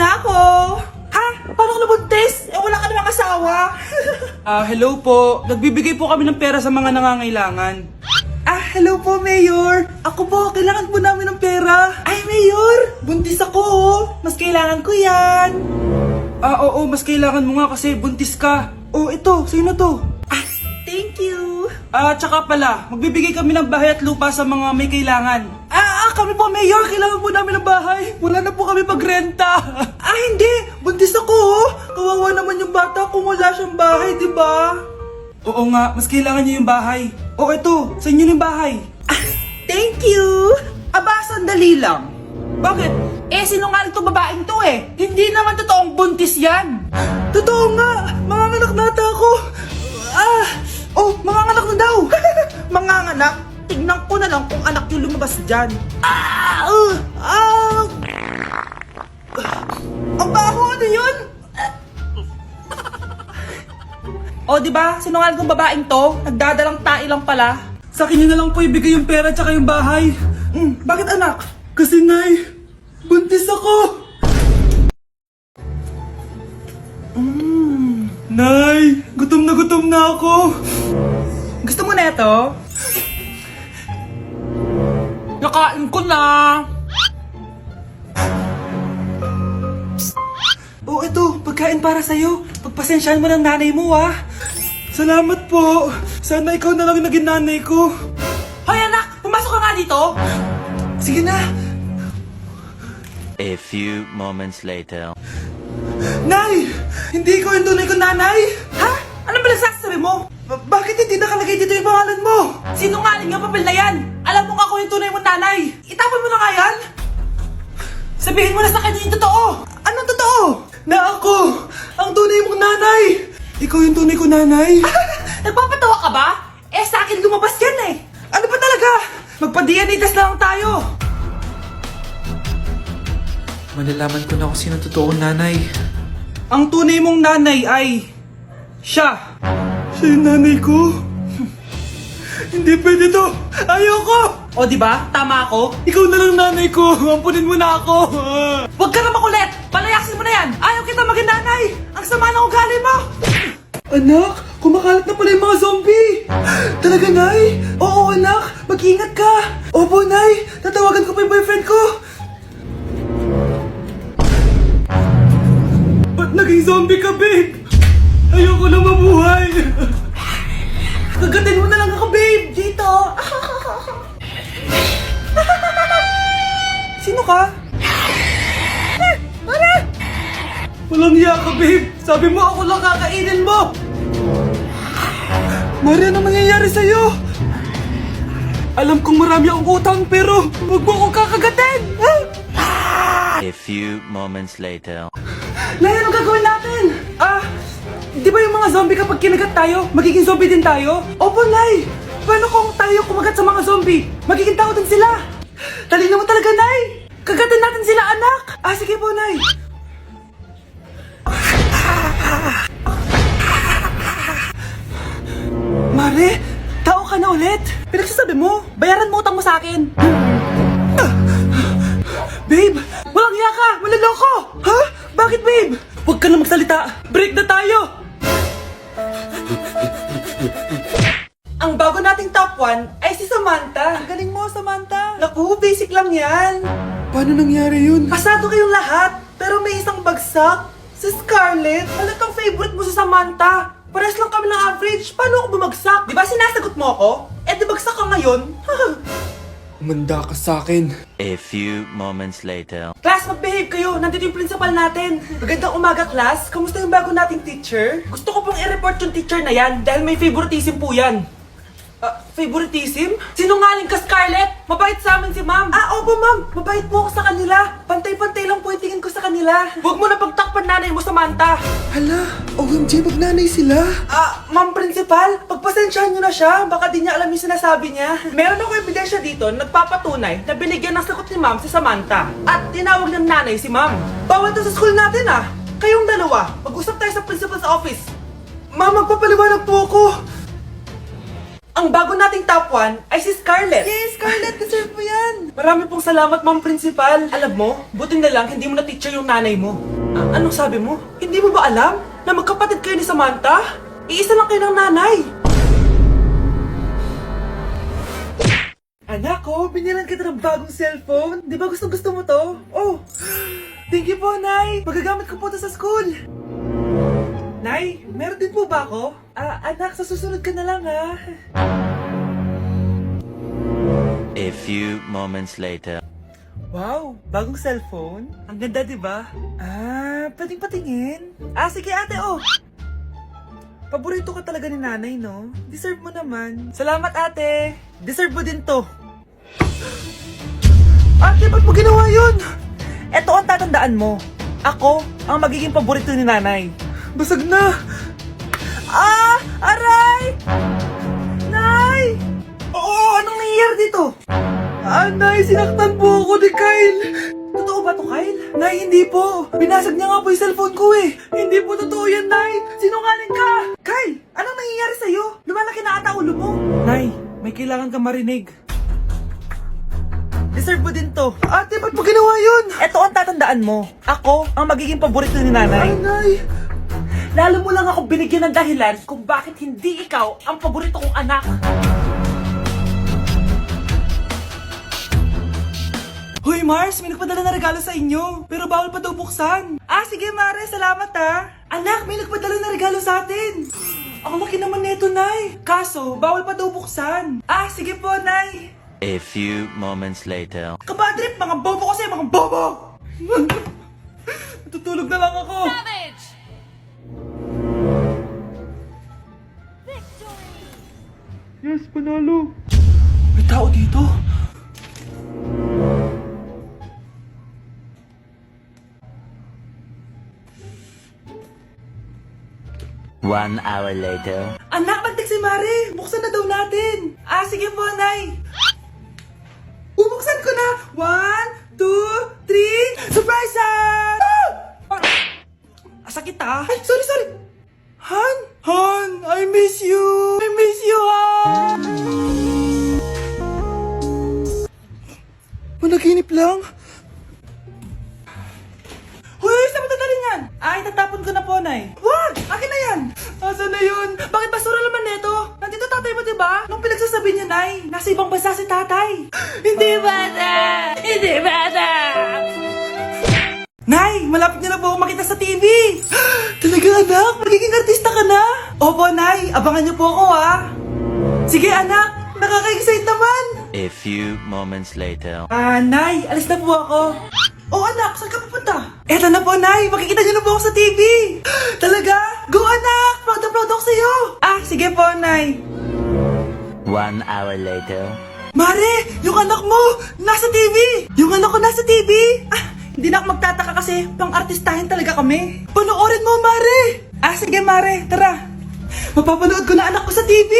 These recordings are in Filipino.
na ako. Ha? Paano ka nabuntis? Wala ka namang asawa. Hello po. Nagbibigay po kami ng pera sa mga nangangailangan. Hello po, Mayor. Ako po, kailangan po namin ng pera. Ay, Mayor, buntis ako. Mas kailangan ko yan. Oo, mas kailangan mo nga kasi buntis ka. Ito, sino to? Thank you. Tsaka pala, magbibigay kami ng bahay at lupa sa mga may kailangan. Kami po, Mayor. Kailangan po namin ng bahay. Wala na po kami pagrenta. Hindi. Buntis ako. Kawawa naman yung bata kung wala siyang bahay, di ba? Oo nga, mas kailangan niyo yung bahay. Ito, sa inyo yung bahay. Thank you. Sandali lang. Bakit? Sinungaling to babaeng to eh. Hindi naman totoong buntis yan. Totoo nga. Manganganak nata ako. Manganganak na daw. Manganganak? Tignan ko na lang kung anak yung lumabas dyan. Ang baho, ano yun? Diba? Sinungaling kong babaeng to. Nagdadalang tae lang pala. Sa akin niyo na lang po ibigay yung pera tsaka yung bahay. Bakit anak? Kasi Nay, buntis ako. Nay, gutom na ako. Gusto mo na ito? Nakain ko na. Ito, pagkain para sa'yo. Pagpasensyahan mo ng nanay mo, Salamat po. Sana ikaw na lang naging nanay ko. Hoy anak, pumasok ka nga dito. Sige na. A few moments later. Nay, hindi ko yung tunay kong nanay. Ha? Ano ba nagsasabi mo? Bakit hindi nakalagay dito yung pangalan mo? Sinungaling ang papel na yan. Alam mo nga ako yung tunay mong nanay. Itapon mo na nga yan. Sabihin mo na sa kanya yung totoo. Anong totoo? Na ako, ang tunay mong nanay. Ikaw yung tunay ko nanay. Nagpapatawa ka ba? Sa akin lumabas yan eh. Ano ba talaga? Magpa-DNA test na lang tayo. Malalaman ko na kung sino totoong nanay. Ang tunay mong nanay ay siya. Siya yung nanay ko. Hindi pwede to. Ayoko. Diba? Tama ako. Ikaw na lang nanay ko. Ampunin mo na ako. Huwag ka na makulit. Palayasin mo na yan. Ayaw kita maging nanay. Ang sama ng ugali mo. Anak, kumakalat na pala yung mga zombie. Talaga, Nay? Oo, anak. Mag-ingat ka. Opo, Nay. Tatawagan ko pa yung boyfriend ko. Ba't naging zombie ka, babe? Ayoko na mabuhay. Gagatin mo na lang ako, babe. Dito. Sino ka? Walang hiya ka, babe. Sabi mo ako lang kakainin mo. Mari, ano mangyayari sa'yo? Alam kong marami akong utang pero huwag mo akong kakagatin. A few moments later. Nay, ano gagawin natin? Di ba yung mga zombie kapag kinagat tayo, magiging zombie din tayo? Opo, Nay. Paano kung tayo kumagat sa mga zombie? Magiging tao din sila. Talino mo talaga, Nay. Kagatin natin sila, anak. Sige po, Nay. Mare, tao ka na ulit. Pinagsasabi mo, bayaran mo utang mo sa akin. Babe, walang hiya ka, maloloko. Ha? Bakit, babe? Huwag ka na magsalita. Break na tayo. Ang bago nating top 1 ay si Samantha. Ang galing mo, Samantha. Naku, basic lang yan. Paano nangyari yun? Pasado kayong lahat, pero may isang bagsak. Si Scarlett, halatang favorite mo si Samantha. Pares lang kami ng average. Paano ako bumagsak? Di ba sinasagot mo ako? Di bagsak ka ngayon? Umanda ka sa akin. A few moments later. Class, mag-behave kayo. Nandito yung principal natin. Magandang umaga, class. Kamusta yung bago nating teacher? Gusto ko pong i-report yung teacher na yan dahil may favoritism po yan. Favoritism? Sinungaling ka, Scarlett! Mabait sa amin si ma'am! Opo ma'am! Mabait po ako sa kanila! Pantay-pantay lang po yung tingin ko sa kanila! Huwag mo na pagtakpan nanay mo, Samantha! Hala, OMG, magnanay sila. Ma'am principal, pagpasensyahan niyo na siya. Baka di niya alam yung sinasabi niya. Meron ako ebidensya dito na nagpapatunay na binigyan ng sagot ni ma'am si Samantha. At tinawag ng nanay si ma'am. Bawal to sa school natin Kayong dalawa, mag-usap tayo sa principal's office. Ma'am, magpapaliwanag po ako. Ang bago nating top 1 ay si Scarlett. Yes, Scarlett, deserve mo yan. Marami pong salamat, Ma'am Principal. Alam mo, buti na lang hindi mo na teacher yung nanay mo. Anong sabi mo? Hindi mo ba alam na magkapatid kayo ni Samantha? Iisa lang kayo ng nanay. Anak ko, binilan kita ng bagong cellphone. Di ba gusto mo to? Oh, thank you po, Nay. Magagamit ko po to sa school. Nay, meron din po ba ako? Anak, sa susunod ka na lang, ha? A few moments later. Wow, bagong cellphone? Ang ganda, di ba? Pwedeng patingin? Sige ate, oh. Paborito ka talaga ni nanay, no? Deserve mo naman. Salamat, ate. Deserve mo din to. Ate, ba't mo ginawa yun? Eto ang tatandaan mo. Ako ang magiging paborito ni nanay. Basag na. Aray! Nay! Oo, anong nangyayari dito? Nay, sinaktan po ako ni Kyle. Totoo ba to, Kyle? Nay, hindi po. Binasag niya nga po yung cellphone ko eh. Hindi po totoo yan, Nay. Sinungaling ka. Kyle, anong nangyayari sa'yo? Lumalaki na ata ulo mo. Nay, may kailangan kang marinig. Deserve mo din to. Ate, ba't mo ginawa yun? Eto ang tatandaan mo. Ako ang magiging paborito ni nanay. Nay. Lalo mo lang ako binigyan ng dahilan kung bakit hindi ikaw ang paborito kong anak. Hoy Mars, may nagpadala na regalo sa inyo. Pero bawal pa daw buksan. Sige Mare, salamat Anak, may nagpadala na regalo sa atin. Ang laki naman neto, Nay. Kaso, bawal pa daw buksan. Sige po, Nay. A few moments later. Kabadrip, mga bobo kasi, mga bobo! Tutulog na lang ako. Savage! Yes, panalo. May tao dito. One hour later. Anak, magtik si Mare. Buksan na daw natin. Sige po, Nay. Bubuksan ko na. 1, 2, 3. Surprise! Sakit Ay, sorry. Han, I miss you. Han. Managinip lang. Hoy, saan mo dadalhin yan? Itatapon ko na po, Nay. Wag! Akin na yan! Asan na yun? Bakit basura naman neto? Nandito tatay mo, diba? Nung pinagsasabi niya, Nay, nasa ibang bansa si tatay. Hindi bata! Nay, malapit niyo na po ako makita sa TV. Talaga, anak? Magiging artista ka na? Opo, Nay. Abangan niyo po ako, ha? Sige, anak. Nakaka-excite naman. A few moments later. Nay, alis na po ako. Anak, saan ka pupunta? Eto na po, Nay. Makikita niyo na po ako sa TV. Talaga? Go, anak. Proud na proud ako sa'yo. Sige po, Nay. 1 hour later. Mare, yung anak mo, nasa TV. Yung anak ko nasa TV. Hindi na ako magtataka kasi pang-artistahin talaga kami. Panoorin mo, Mare. Sige, Mare. Tara. Mapapanood ko na anak ko sa TV.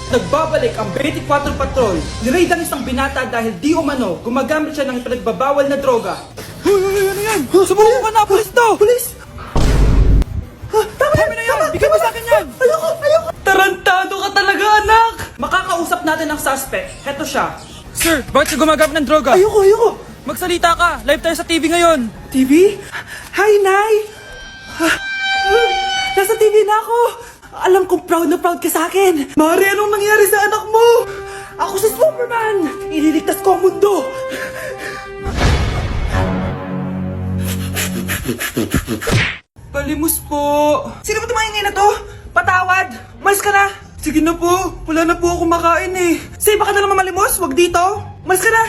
Nagbabalik ang 24 Patrol. Niraid ang isang binata dahil di umano gumagamit siya ng ipinagbabawal na droga. Ano yan? Sumuko ka na, pulis to! Pulis! Tama na yan! Bigyan mo sa akin yan! Ayoko! Tarantado ka talaga, anak! Makakausap natin ang suspect. Heto siya. Sir, bakit ka gumagamit ng droga? Ayoko! Magsalita ka! Live tayo sa TV ngayon! TV? Hi, Nay! Nasa TV na ako! Alam kong proud na proud ka sa akin! Mare, anong nangyari sa anak mo? Ako si Superman! Ililigtas ko ang mundo! Palimos po! Sino ba tumaingay na to? Patawad! Malis ka na! Sige na po! Wala na po ako makain eh! Say, baka na naman malimos? Wag dito! Malis ka na!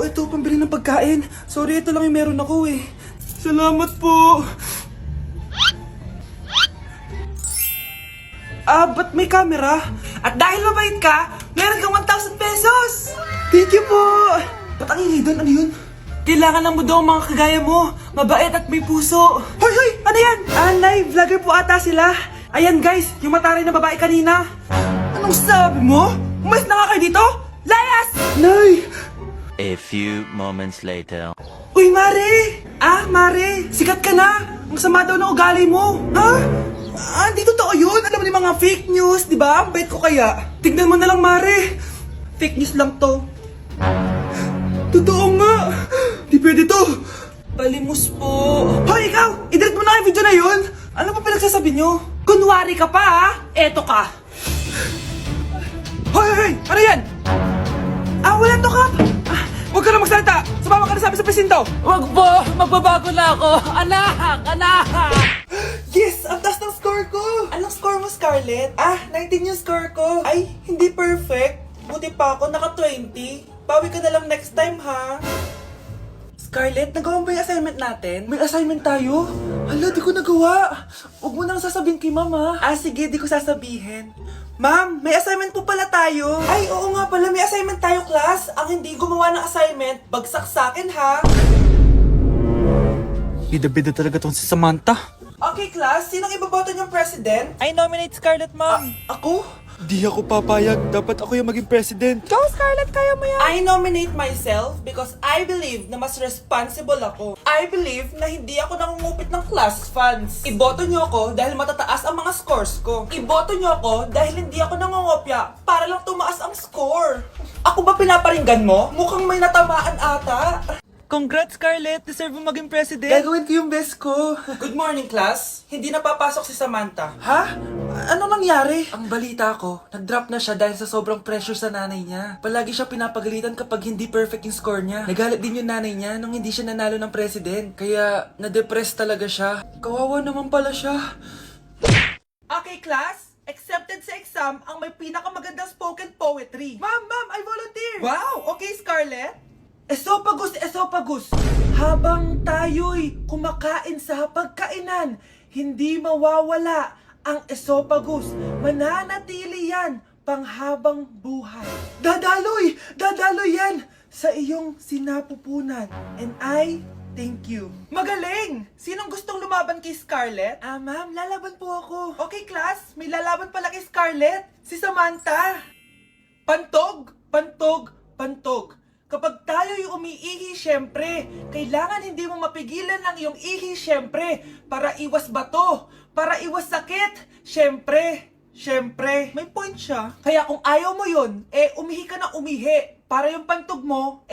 Ito, pambili ng pagkain. Sorry, ito lang yung meron ako eh. Salamat po! Ba't may camera? At dahil mabait ka, meron kang 1,000 pesos! Thank you po! Ba't ang ingay doon? Ano yun? Kailangan lang mo daw ang mga kagaya mo. Mabait at may puso. Hoy! Ano yan? Nay, vlogger po ata sila. Ayan guys, yung mataray na babae kanina. Anong sabi mo? Umalis na nga kayo dito? Layas! Nay! A few moments later. Uy, Mare! Mare, sikat ka na! Ang sama daw ng ugali mo! Ha? Ah, di totoo yun. Alam mo yung mga fake news, di ba? Ang bait ko kaya. Tignan mo na lang, Mare. Fake news lang to. Totoo nga. Di pwede to. Palimos po. Hoy, ikaw! I-delete mo na yung video na yun! Ano pa pinagsasabi nyo? Kunwari ka pa ha? Eto ka. Hoy, hoy, hoy! Ano yan? Ah, wala to, Kap! Ah, huwag ka na magsalita! Sumama ka na sabi sa presinto! Wag po, magbabago na ako. Anak! Yes! Ang taas ng score ko! Anong score mo, Scarlett? Ah, 19 yung score ko. Ay, hindi perfect. Buti pa ako, naka 20. Bawi ka na lang next time, ha? Scarlett, nagawa mo ba yung assignment natin? May assignment tayo? Hala, di ko nagawa! Huwag mo nang sasabihin kay Mama. Ah, sige, di ko sasabihin. Ma'am, may assignment po pala tayo. Ay, oo nga pala, may assignment tayo, class. Ang hindi gumawa ng assignment, bagsak sa akin, ha? Bida-bida talaga tong si Samantha. Okay, class, sinong iboboto niyong president? I nominate Scarlett, ma'am. Ako? Di ako papayag. Dapat ako yung maging president. Go, Scarlett, kaya mo yan. I nominate myself because I believe na mas responsible ako. I believe na hindi ako nangungupit ng class funds. Iboto niyo ako dahil matataas ang mga scores ko. Iboto niyo ako dahil hindi ako nangungopya para lang tumaas ang score. Ako ba pinaparinggan mo? Mukhang may natamaan ata. Congrats, Scarlett. Deserve mo maging president. Gagawin ko yung best ko. Good morning, class. Hindi na papasok si Samantha. Ha? Anong nangyari? Ang balita ko, nag-drop na siya dahil sa sobrang pressure sa nanay niya. Palagi siya pinapagalitan kapag hindi perfect yung score niya. Nagalit din yung nanay niya nung hindi siya nanalo ng president. Kaya, na-depress talaga siya. Kawawa naman pala siya. Okay, class. Accepted sa exam ang may pinakamagandang spoken poetry. Ma'am, I volunteer! Wow! Okay, Scarlett. Esophagus! Habang tayo'y kumakain sa pagkainan, hindi mawawala ang esophagus. Mananatili yan panghabang buhay. Dadaloy yan sa iyong sinapupunan. And I thank you. Magaling! Sinong gustong lumaban kay Scarlett? Ah, ma'am, lalaban po ako. Okay, class, may lalaban pala kay Scarlett. Si Samantha. Pantog! Kapag tayo'y umiihi, syempre, kailangan hindi mo mapigilan ang iyong ihi, syempre, para iwas bato, para iwas sakit, syempre, may point siya. Kaya kung ayaw mo yun, umihi ka na umihi, para yung pantog mo,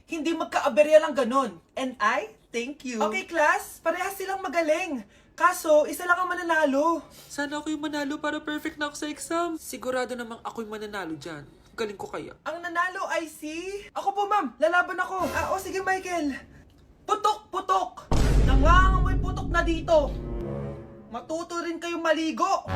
hindi magkaaberya lang ganun. And I thank you. Okay, class, parehas silang magaling. Kaso, isa lang ang mananalo. Sana ako yung manalo para perfect na ako sa exam. Sigurado namang ako yung mananalo dyan. Galing ko kaya. Ang nanalo ay si... Ako po, ma'am. Lalaban ako. Sige, Michael. Putok. Nangangamoy putok na dito. Matuto rin kayong maligo.